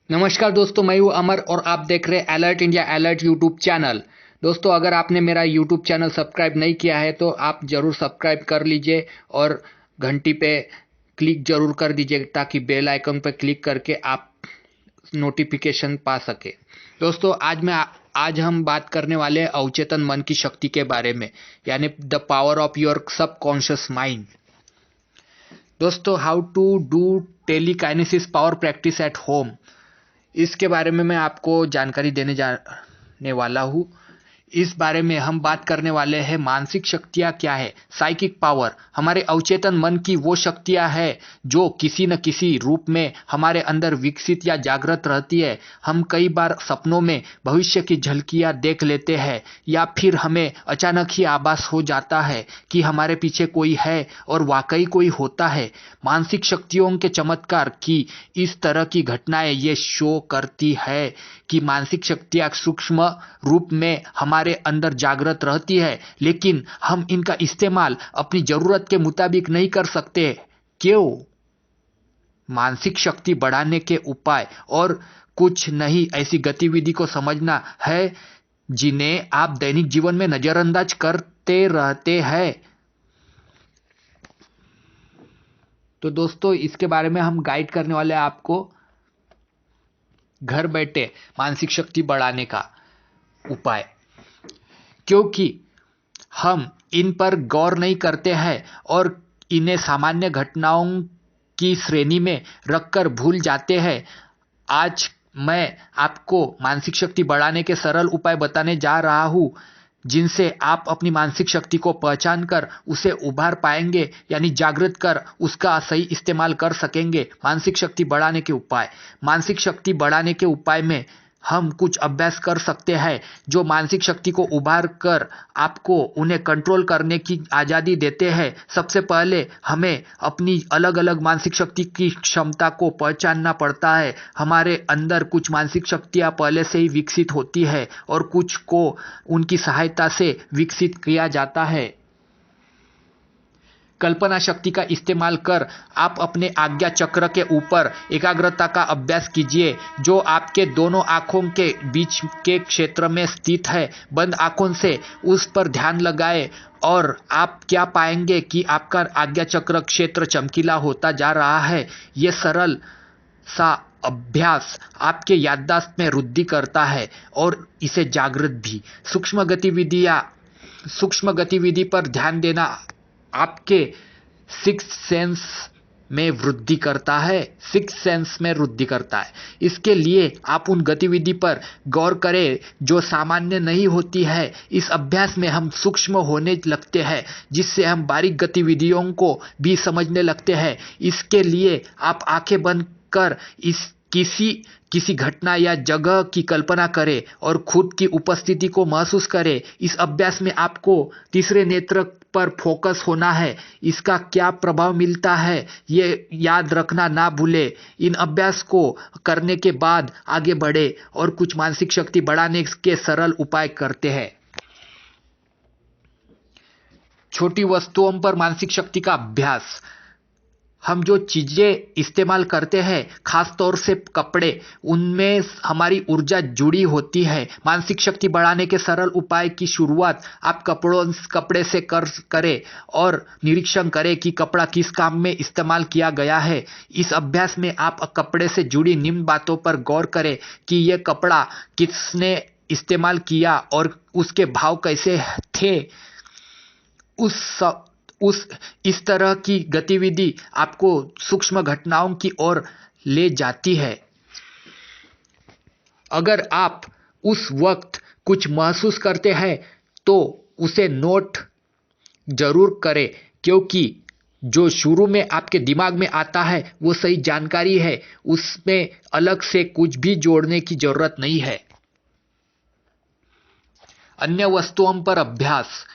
नमस्कार दोस्तों, मैं हूं अमर और आप देख रहे हैं alert India alert YouTube channel. दोस्तों, अगर आपने मेरा यूट्यूब चैनल सब्सक्राइब नहीं किया है तो आप ज़रूर सब्सक्राइब कर लीजिए और घंटी पे क्लिक ज़रूर कर दीजिए ताकि बेल आइकन पे क्लिक करके आप नोटिफिकेशन पा सके। दोस्तों, आज हम बात करने वाले हैं अवचेतन मन की शक्ति के बारे में, यानी the power of your subconscious mind. दोस्तों, how to do telekinesis power practice at home, इसके बारे में मैं आपको जानकारी देने जाने वाला हूँ। इस बारे में हम बात करने वाले हैं मानसिक शक्तियाँ क्या है। साइकिक पावर हमारे अवचेतन मन की वो शक्तियाँ है जो किसी न किसी रूप में हमारे अंदर विकसित या जागृत रहती है। हम कई बार सपनों में भविष्य की झलकियाँ देख लेते हैं या फिर हमें अचानक ही आभास हो जाता है कि हमारे पीछे कोई है और वाकई कोई होता है। मानसिक शक्तियों के चमत्कार की इस तरह की घटनाएं ये शो करती है कि मानसिक शक्तियाँ सूक्ष्म रूप में हमारे अंदर जागृत रहती है, लेकिन हम इनका इस्तेमाल अपनी जरूरत के मुताबिक नहीं कर सकते। क्यों? मानसिक शक्ति बढ़ाने के उपाय और कुछ नहीं ऐसी गतिविधि को समझना है जिन्हें आप दैनिक जीवन में नजरअंदाज करते रहते हैं। तो दोस्तों, इसके बारे में हम गाइड करने वाले हैं आपको घर बैठे मानसिक शक्ति बढ़ाने का उपाय, क्योंकि हम इन पर गौर नहीं करते हैं और इन्हें सामान्य घटनाओं की श्रेणी में रखकर भूल जाते हैं। आज मैं आपको मानसिक शक्ति बढ़ाने के सरल उपाय बताने जा रहा हूँ जिनसे आप अपनी मानसिक शक्ति को पहचान कर उसे उभार पाएंगे, यानी जागृत कर उसका सही इस्तेमाल कर सकेंगे। मानसिक शक्ति बढ़ाने के उपाय। मानसिक शक्ति बढ़ाने के उपाय में हम कुछ अभ्यास कर सकते हैं जो मानसिक शक्ति को उभार कर आपको उन्हें कंट्रोल करने की आज़ादी देते हैं। सबसे पहले हमें अपनी अलग अलग मानसिक शक्ति की क्षमता को पहचानना पड़ता है। हमारे अंदर कुछ मानसिक शक्तियाँ पहले से ही विकसित होती है और कुछ को उनकी सहायता से विकसित किया जाता है। कल्पना शक्ति का इस्तेमाल कर आप अपने आज्ञा चक्र के ऊपर एकाग्रता का अभ्यास कीजिए जो आपके दोनों आंखों के बीच के क्षेत्र में स्थित है। बंद आंखों से उस पर ध्यान लगाएं और आप क्या पाएंगे कि आपका आज्ञा चक्र क्षेत्र चमकीला होता जा रहा है। यह सरल सा अभ्यास आपके याददाश्त में वृद्धि करता है और इसे जागृत भी। सूक्ष्म गतिविधि पर ध्यान देना आपके सिक्स सेंस में वृद्धि करता है। इसके लिए आप उन गतिविधि पर गौर करें जो सामान्य नहीं होती है। इस अभ्यास में हम सूक्ष्म होने लगते हैं जिससे हम बारीक गतिविधियों को भी समझने लगते हैं। इसके लिए आप आंखें बंद कर इस किसी घटना या जगह की कल्पना करें और खुद की उपस्थिति को महसूस करें। इस अभ्यास में आपको तीसरे नेत्र पर फोकस होना है। इसका क्या प्रभाव मिलता है ये याद रखना ना भूलें। इन अभ्यास को करने के बाद आगे बढ़े और कुछ मानसिक शक्ति बढ़ाने के सरल उपाय करते हैं। छोटी वस्तुओं पर मानसिक शक्ति का अभ्यास। हम जो चीजें इस्तेमाल करते हैं, खास तौर से कपड़े, उनमें हमारी ऊर्जा जुड़ी होती है। मानसिक शक्ति बढ़ाने के सरल उपाय की शुरुआत आप कपड़े से करें और निरीक्षण करें कि कपड़ा किस काम में इस्तेमाल किया गया है। इस अभ्यास में आप कपड़े से जुड़ी निम्न बातों पर गौर करें कि यह कपड़ा किसने इस्तेमाल किया और उसके भाव कैसे थे। उस इस तरह की गतिविधि आपको सूक्ष्म घटनाओं की ओर ले जाती है। अगर आप उस वक्त कुछ महसूस करते हैं तो उसे नोट जरूर करें, क्योंकि जो शुरू में आपके दिमाग में आता है वो सही जानकारी है, उसमें अलग से कुछ भी जोड़ने की जरूरत नहीं है। अन्य वस्तुओं पर अभ्यास।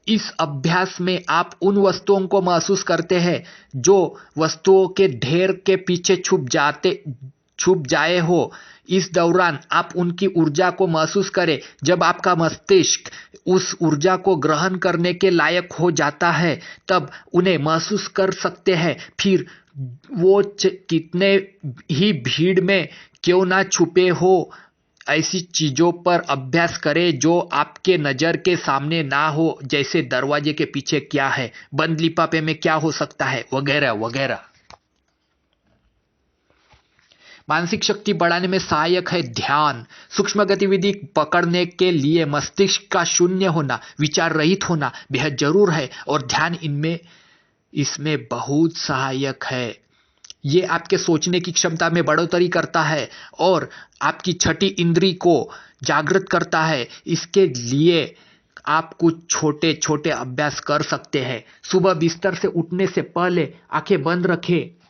इस अभ्यास में आप उन वस्तुओं को महसूस करते हैं जो वस्तुओं के ढेर के पीछे छुप जाए हो। इस दौरान आप उनकी ऊर्जा को महसूस करें। जब आपका मस्तिष्क उस ऊर्जा को ग्रहण करने के लायक हो जाता है तब उन्हें महसूस कर सकते हैं। फिर वो कितने ही भीड़ में क्यों ना छुपे हो, ऐसी चीजों पर अभ्यास करें जो आपके नजर के सामने ना हो, जैसे दरवाजे के पीछे क्या है, बंद लिफाफे में क्या हो सकता है, वगैरह वगैरह। मानसिक शक्ति बढ़ाने में सहायक है ध्यान। सूक्ष्म गतिविधि पकड़ने के लिए मस्तिष्क का शून्य होना, विचार रहित होना बेहद जरूर है, और ध्यान इसमें बहुत सहायक है। ये आपके सोचने की क्षमता में बढ़ोतरी करता है और आपकी छठी इंद्री को जागृत करता है। इसके लिए आप कुछ छोटे छोटे अभ्यास कर सकते हैं। सुबह बिस्तर से उठने से पहले आंखें बंद रखें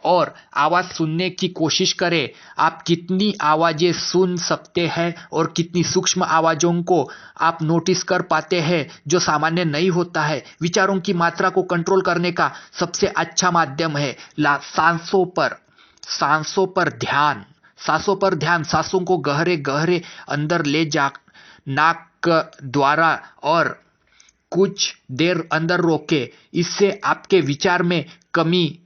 और आवाज सुनने की कोशिश करें। आप कितनी आवाजें सुन सकते हैं और कितनी सूक्ष्म आवाजों को आप नोटिस कर पाते हैं जो सामान्य नहीं होता है। विचारों की मात्रा को कंट्रोल करने का सबसे अच्छा माध्यम है सांसों पर ध्यान। सांसों को गहरे गहरे अंदर ले जा, नाक द्वारा, और कुछ देर अंदर रोके। इससे आपके विचार में कमी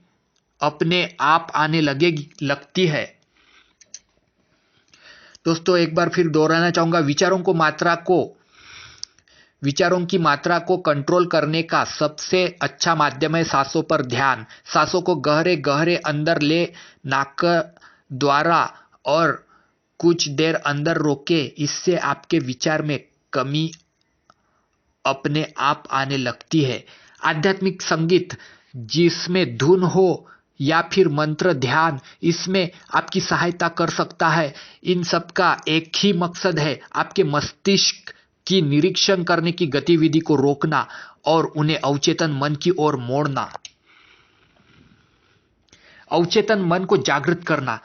अपने आप आने लगती है। दोस्तों एक बार फिर दोहराना चाहूंगा, विचारों की मात्रा को कंट्रोल करने का सबसे अच्छा माध्यम है सांसों पर ध्यान। सांसों को गहरे गहरे अंदर ले, नाक द्वारा, और कुछ देर अंदर रोके। इससे आपके विचार में कमी अपने आप आने लगती है। आध्यात्मिक संगीत जिसमें धुन हो या फिर मंत्र ध्यान इसमें आपकी सहायता कर सकता है। इन सब का एक ही मकसद है, आपके मस्तिष्क की निरीक्षण करने की गतिविधि को रोकना और उन्हें अवचेतन मन की ओर मोड़ना। अवचेतन मन को जागृत करना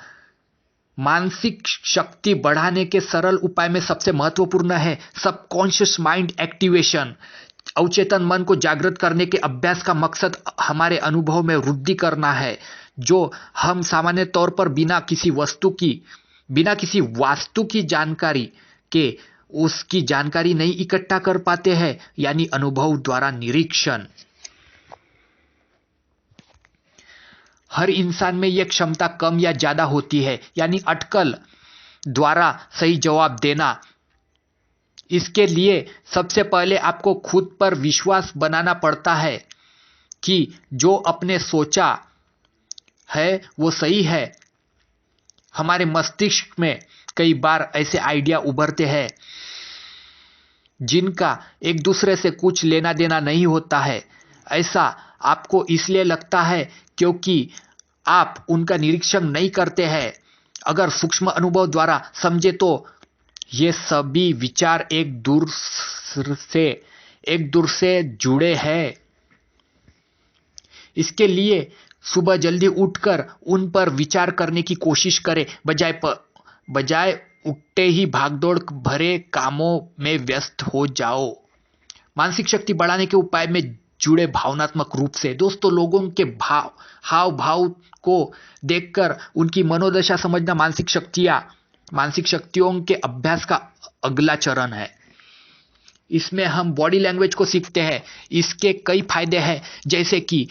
मानसिक शक्ति बढ़ाने के सरल उपाय में सबसे महत्वपूर्ण है सबकॉन्शियस माइंड एक्टिवेशन। अवचेतन मन को जागृत करने के अभ्यास का मकसद हमारे अनुभव में वृद्धि करना है, जो हम सामान्य तौर पर बिना किसी वास्तु की जानकारी के उसकी जानकारी नहीं इकट्ठा कर पाते हैं, यानी अनुभव द्वारा निरीक्षण। हर इंसान में यह क्षमता कम या ज्यादा होती है, यानी अटकल द्वारा सही जवाब देना। इसके लिए सबसे पहले आपको खुद पर विश्वास बनाना पड़ता है कि जो आपने सोचा है वो सही है। हमारे मस्तिष्क में कई बार ऐसे आइडिया उभरते हैं जिनका एक दूसरे से कुछ लेना देना नहीं होता है। ऐसा आपको इसलिए लगता है क्योंकि आप उनका निरीक्षण नहीं करते हैं। अगर सूक्ष्म अनुभव द्वारा समझे तो ये सभी विचार एक दूर से जुड़े हैं। इसके लिए सुबह जल्दी उठकर उन पर विचार करने की कोशिश करें, बजाय उठते ही भागदौड़ भरे कामों में व्यस्त हो जाओ। मानसिक शक्ति बढ़ाने के उपाय में जुड़े भावनात्मक रूप से। दोस्तों लोगों के हाव भाव को देखकर उनकी मनोदशा समझना मानसिक शक्तियों के अभ्यास का अगला चरण है। इसमें हम बॉडी लैंग्वेज को सीखते हैं। इसके कई फायदे हैं, जैसे कि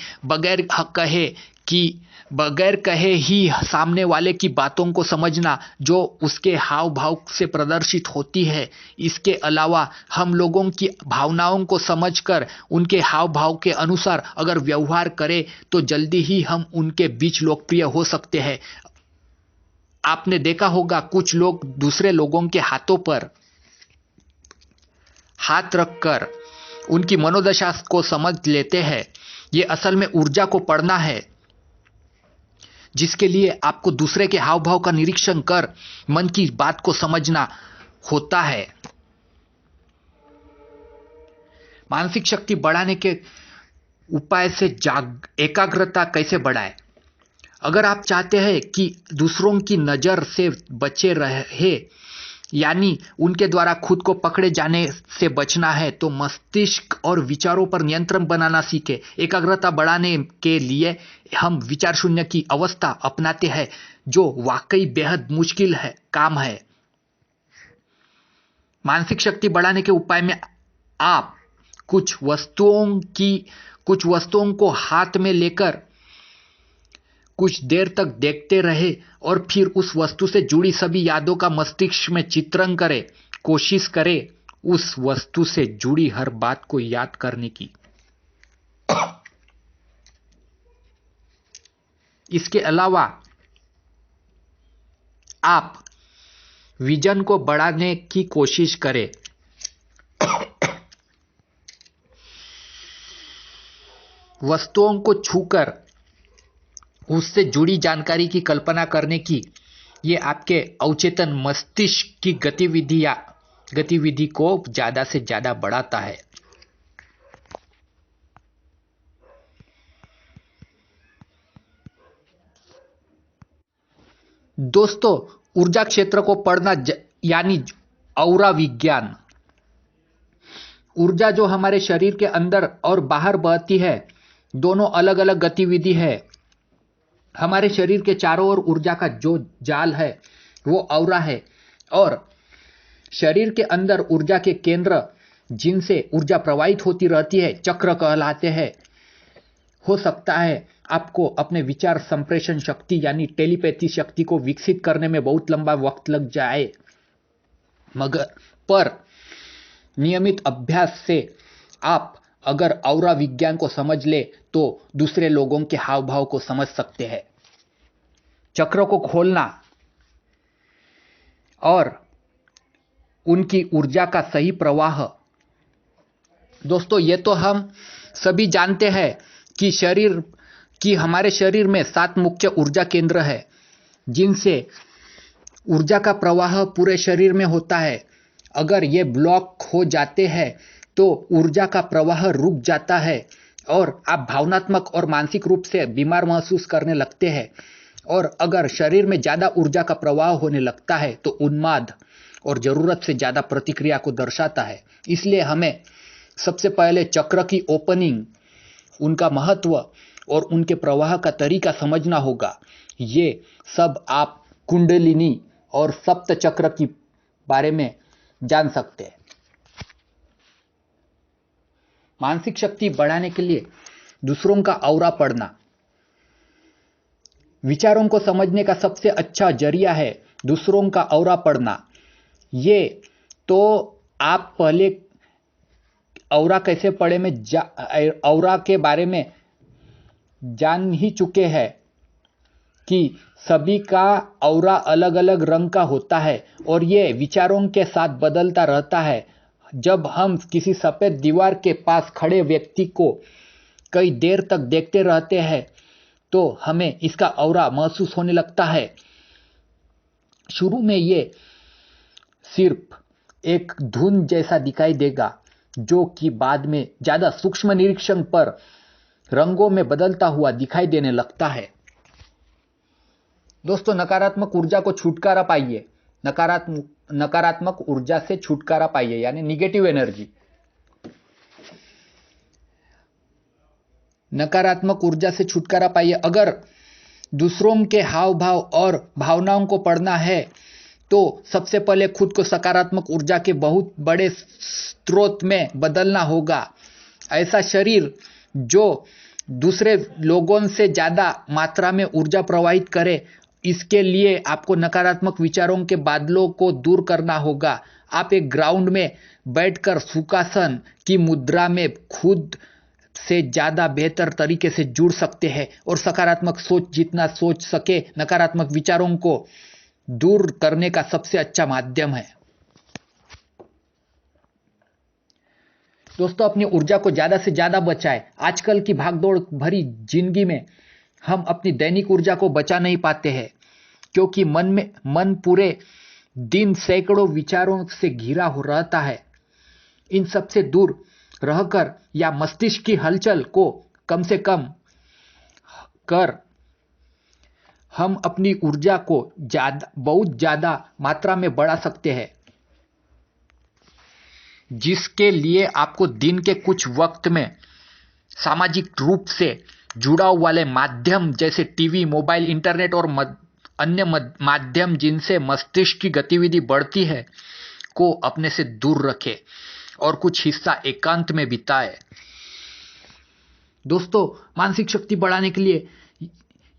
बगैर कहे ही सामने वाले की बातों को समझना जो उसके हाव भाव से प्रदर्शित होती है। इसके अलावा हम लोगों की भावनाओं को समझकर उनके हाव भाव के अनुसार अगर व्यवहार करें तो जल्दी ही हम उनके बीच लोकप्रिय हो सकते हैं। आपने देखा होगा कुछ लोग दूसरे लोगों के हाथों पर हाथ रखकर उनकी मनोदशा को समझ लेते हैं। ये असल में ऊर्जा को पढ़ना है, जिसके लिए आपको दूसरे के हाव भाव का निरीक्षण कर मन की बात को समझना होता है। मानसिक शक्ति बढ़ाने के उपाय से एकाग्रता कैसे बढ़ाएं? अगर आप चाहते हैं कि दूसरों की नजर से बचे रहे, यानी उनके द्वारा खुद को पकड़े जाने से बचना है, तो मस्तिष्क और विचारों पर नियंत्रण बनाना सीखें। एकाग्रता बढ़ाने के लिए हम विचार शून्य की अवस्था अपनाते हैं, जो वाकई बेहद मुश्किल काम है। मानसिक शक्ति बढ़ाने के उपाय में आप कुछ वस्तुओं को हाथ में लेकर कुछ देर तक देखते रहे और फिर उस वस्तु से जुड़ी सभी यादों का मस्तिष्क में चित्रण करे। कोशिश करे उस वस्तु से जुड़ी हर बात को याद करने की। इसके अलावा आप विजन को बढ़ाने की कोशिश करें। वस्तुओं को छूकर उससे जुड़ी जानकारी की कल्पना करने की ये आपके अवचेतन मस्तिष्क की गतिविधि को ज्यादा से ज्यादा बढ़ाता है। दोस्तों, ऊर्जा क्षेत्र को पढ़ना यानी औरा विज्ञान। ऊर्जा जो हमारे शरीर के अंदर और बाहर बहती है, दोनों अलग अलग गतिविधि है। हमारे शरीर के चारों ओर ऊर्जा का जो जाल है वो औरा है, और शरीर के अंदर ऊर्जा के केंद्र जिनसे ऊर्जा प्रवाहित होती रहती है चक्र कहलाते हैं। हो सकता है आपको अपने विचार संप्रेषण शक्ति यानी टेलीपैथी शक्ति को विकसित करने में बहुत लंबा वक्त लग जाए, पर नियमित अभ्यास से आप अगर औरा विज्ञान को समझ ले तो दूसरे लोगों के हाव भाव को समझ सकते हैं। चक्रों को खोलना और उनकी ऊर्जा का सही प्रवाह। दोस्तों, ये तो हम सभी जानते हैं कि हमारे शरीर में 7 मुख्य ऊर्जा केंद्र है जिनसे ऊर्जा का प्रवाह पूरे शरीर में होता है। अगर ये ब्लॉक हो जाते हैं तो ऊर्जा का प्रवाह रुक जाता है और आप भावनात्मक और मानसिक रूप से बीमार महसूस करने लगते हैं। और अगर शरीर में ज्यादा ऊर्जा का प्रवाह होने लगता है तो उन्माद और जरूरत से ज्यादा प्रतिक्रिया को दर्शाता है। इसलिए हमें सबसे पहले चक्र की ओपनिंग, उनका महत्व और उनके प्रवाह का तरीका समझना होगा। ये सब आप कुंडलिनी और सप्त चक्र की बारे में जान सकते हैं। मानसिक शक्ति बढ़ाने के लिए दूसरों का औरा पढ़ना विचारों को समझने का सबसे अच्छा जरिया है। दूसरों का औरा पढ़ना, ये तो आप पहले औरा कैसे पढ़े में औरा के बारे में जान ही चुके हैं कि सभी का औरा अलग अलग रंग का होता है और ये विचारों के साथ बदलता रहता है। जब हम किसी सफेद दीवार के पास खड़े व्यक्ति को कई देर तक देखते रहते हैं तो हमें इसका औरा महसूस होने लगता है। शुरू में ये सिर्फ एक धुन जैसा दिखाई देगा, जो कि बाद में ज्यादा सूक्ष्म निरीक्षण पर रंगों में बदलता हुआ दिखाई देने लगता है। दोस्तों, नकारात्मक ऊर्जा को छुटकारा पाइए। नकारात्मक ऊर्जा से छुटकारा पाइए यानी निगेटिव एनर्जी। नकारात्मक ऊर्जा से छुटकारा पाइए। अगर दूसरों के हाव भाव और भावनाओं को पढ़ना है तो सबसे पहले खुद को सकारात्मक ऊर्जा के बहुत बड़े स्रोत में बदलना होगा। ऐसा शरीर जो दूसरे लोगों से ज्यादा मात्रा में ऊर्जा प्रवाहित करे, इसके लिए आपको नकारात्मक विचारों के बादलों को दूर करना होगा। आप एक ग्राउंड में बैठकर सुखासन की मुद्रा में खुद से ज्यादा बेहतर तरीके से जुड़ सकते हैं और सकारात्मक सोच जितना सोच सके नकारात्मक विचारों को दूर करने का सबसे अच्छा माध्यम है। दोस्तों, अपनी ऊर्जा को ज्यादा से ज्यादा बचाएं। आजकल की भागदौड़ भरी जिंदगी में हम अपनी दैनिक ऊर्जा को बचा नहीं पाते हैं क्योंकि मन पूरे दिन सैकड़ों विचारों से घिरा हो रहता है। इन सब से दूर रहकर या मस्तिष्क की हलचल को कम से कम कर हम अपनी ऊर्जा को बहुत ज्यादा मात्रा में बढ़ा सकते हैं, जिसके लिए आपको दिन के कुछ वक्त में सामाजिक रूप से जुड़ाव वाले माध्यम जैसे टीवी, मोबाइल, इंटरनेट और अन्य माध्यम जिनसे मस्तिष्क की गतिविधि बढ़ती है को अपने से दूर रखें और कुछ हिस्सा एकांत में बिताए। दोस्तों, मानसिक शक्ति बढ़ाने के लिए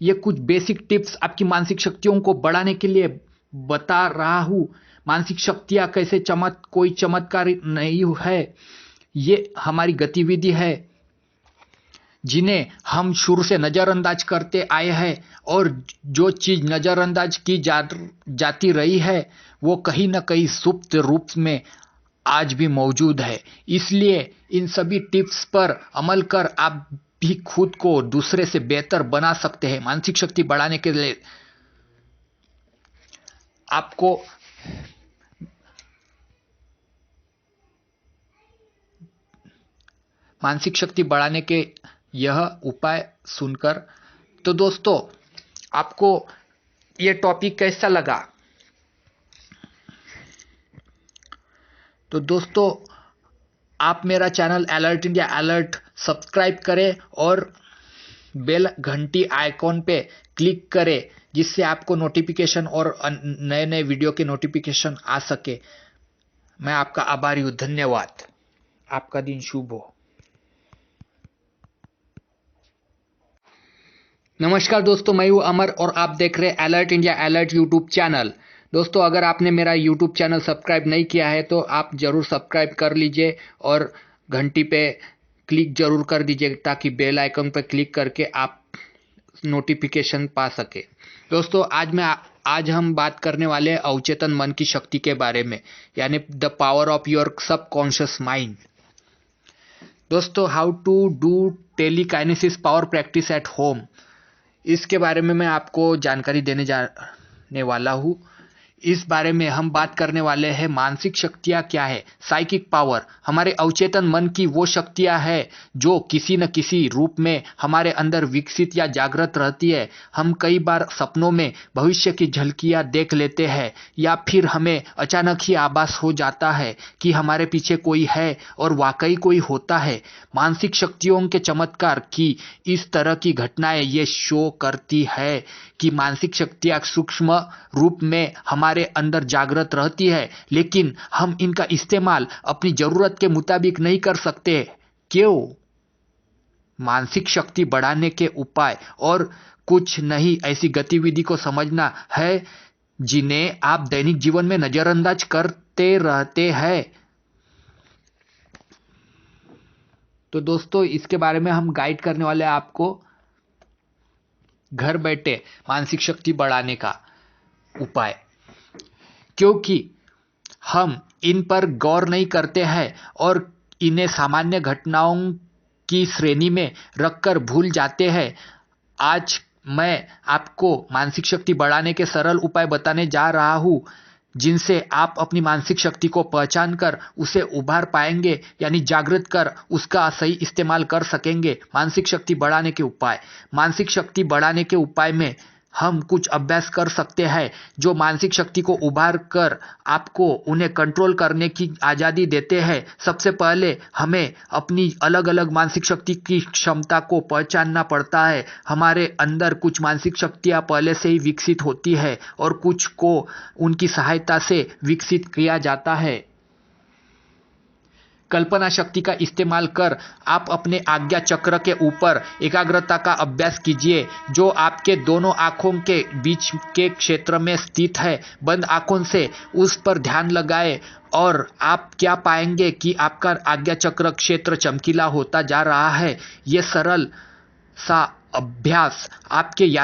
ये कुछ बेसिक टिप्स आपकी मानसिक शक्तियों को बढ़ाने के लिए बता रहा हूं। मानसिक शक्तियां कैसे कोई चमत्कार नहीं है, ये हमारी गतिविधि है जिन्हें हम शुरू से नजरअंदाज करते आए हैं, और जो चीज नजरअंदाज की जाती रही है वो कहीं ना कहीं सुप्त रूप में आज भी मौजूद है। इसलिए इन सभी टिप्स पर अमल कर आप भी खुद को दूसरे से बेहतर बना सकते हैं। मानसिक शक्ति बढ़ाने के लिए आपको मानसिक शक्ति बढ़ाने के यह उपाय सुनकर, तो दोस्तों आपको यह टॉपिक कैसा लगा? तो दोस्तों आप मेरा channel alert India alert subscribe करें और बेल घंटी आइकॉन पे क्लिक करें, जिससे आपको नोटिफिकेशन और नए नए वीडियो के नोटिफिकेशन आ सके। मैं आपका आभारी हूँ। धन्यवाद। आपका दिन शुभ हो। नमस्कार दोस्तों, मैं हूं अमर और आप देख रहे हैं alert India alert YouTube channel. दोस्तों अगर आपने मेरा यूट्यूब चैनल सब्सक्राइब नहीं किया है तो आप ज़रूर सब्सक्राइब कर लीजिए और घंटी पे क्लिक ज़रूर कर दीजिए, ताकि बेल आइकन पर क्लिक करके आप नोटिफिकेशन पा सके। दोस्तों आज हम बात करने वाले हैं अवचेतन मन की शक्ति के बारे में, यानी the power of your subconscious mind. दोस्तों how to do telekinesis power practice at home, इसके बारे में मैं आपको जानकारी देने जाने वाला हूँ। इस बारे में हम बात करने वाले हैं मानसिक शक्तियाँ क्या है। साइकिक पावर हमारे अवचेतन मन की वो शक्तियाँ है जो किसी न किसी रूप में हमारे अंदर विकसित या जागृत रहती है। हम कई बार सपनों में भविष्य की झलकियाँ देख लेते हैं, या फिर हमें अचानक ही आभास हो जाता है कि हमारे पीछे कोई है और वाकई कोई होता है। मानसिक शक्तियों के चमत्कार की इस तरह की घटनाएं ये शो करती है कि मानसिक शक्तियाँ सूक्ष्म रूप में हमारे अंदर जागृत रहती है, लेकिन हम इनका इस्तेमाल अपनी जरूरत के मुताबिक नहीं कर सकते। क्यों? मानसिक शक्ति बढ़ाने के उपाय और कुछ नहीं ऐसी गतिविधि को समझना है जिन्हें आप दैनिक जीवन में नजरअंदाज करते रहते हैं। तो दोस्तों इसके बारे में हम गाइड करने वाले हैं आपको घर बैठे मानसिक शक्ति बढ़ाने का उपाय, क्योंकि हम इन पर गौर नहीं करते हैं और इन्हें सामान्य घटनाओं की श्रेणी में रखकर भूल जाते हैं। आज मैं आपको मानसिक शक्ति बढ़ाने के सरल उपाय बताने जा रहा हूं, जिनसे आप अपनी मानसिक शक्ति को पहचान कर उसे उभार पाएंगे, यानी जागृत कर उसका सही इस्तेमाल कर सकेंगे। मानसिक शक्ति बढ़ाने के उपाय। मानसिक शक्ति बढ़ाने के उपाय में हम कुछ अभ्यास कर सकते हैं जो मानसिक शक्ति को उभार कर आपको उन्हें कंट्रोल करने की आज़ादी देते हैं। सबसे पहले हमें अपनी अलग अलग मानसिक शक्ति की क्षमता को पहचानना पड़ता है। हमारे अंदर कुछ मानसिक शक्तियाँ पहले से ही विकसित होती है और कुछ को उनकी सहायता से विकसित किया जाता है। कल्पना शक्ति का इस्तेमाल कर आप अपने आज्ञा चक्र के ऊपर एकाग्रता का अभ्यास कीजिए, जो आपके दोनों आंखों के बीच के क्षेत्र में स्थित है। बंद आंखों से उस पर ध्यान लगाएं और आप क्या पाएंगे कि आपका आज्ञा चक्र क्षेत्र चमकीला होता जा रहा है। यह सरल सा अभ्यास आपके